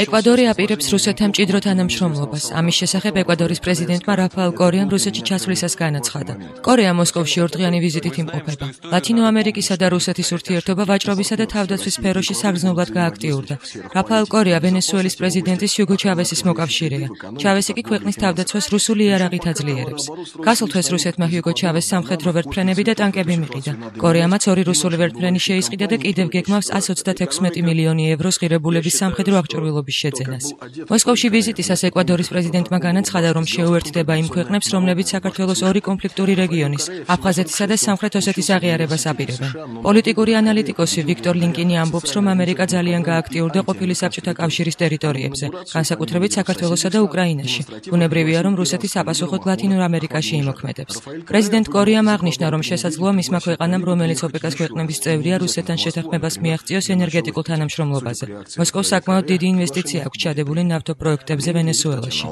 ეკვადორი აპირებს რუსეთთან მჭიდრო თანამშრომლობას. ამის შესახებ ეკვადორის პრეზიდენტმა რაფაელ კორიამ რუსეთში ჩასვლისას განაცხადა. კორეა მოსკოვში ორდღიანი ვიზიტით იმყოფება. ლათინო ამერიკისა და რუსეთის ურთიერთობა ვაჭრობისა და თავდაცვის სფეროში საგრძნობლად გააქტიურდა. რაფაელ კორეა ვენესუელის პრეზიდენტის ჰიუგო ჩავესის მოკავშირეა. ჩავესი კი ქვეყნის თავდაცვას რუსული იარაღით აძლიერებს. გასულ თვეს რუსეთმა ჰიუგო ჩავესს სამხედრო ვერტმფრენები და ტანკები მიყიდა. კორეამაც ორი რუსული ვერტმფრენი შეისყიდა და კიდევ გეგმავს 136 მილიონი ევროს ღირებულების სამხედრო აღჭურვილობის შეძენას. მოსკოვში ვიზიტისას ეკვადორის პრეზიდენტმა განაცხადა, რომ შეუერთდება იმ ქვეყნებს, რომლებიც საქართველოს ორი კონფლიქტური რეგიონის, აფხაზეთისა და სამხრეთ ოსეთის აღიარებას აპირებენ. პოლიტიკური ანალიტიკოსი ვიქტორ ლინკინი ამბობს, რომ ამერიკა ძალიან გააქტიურდა ყოფილი საბჭოთა კავშირის ტერიტორიებზე, განსაკუთრებით საქართველოსა და უკრაინაში. ბუნებრივია, რომ რუსეთი საპასუხოდ ლათინურ ამერიკაში იმოქმედებს. პრეზიდენტ კორიამ აღნიშნა, რომ შესაძლოა მისმა ქვეყანამ, რომელიც ოპეკას ქვეყნების წევრია, რუსეთთან შეთანხმებას მიაღწიოს ენერგეტიკულ თანამშრომლობაზე. მოსკოვს საკმაოდ დიდი ინვესტიცია აქვს ჩადებული ნავთობ პროექტებზე ვენესუელაში.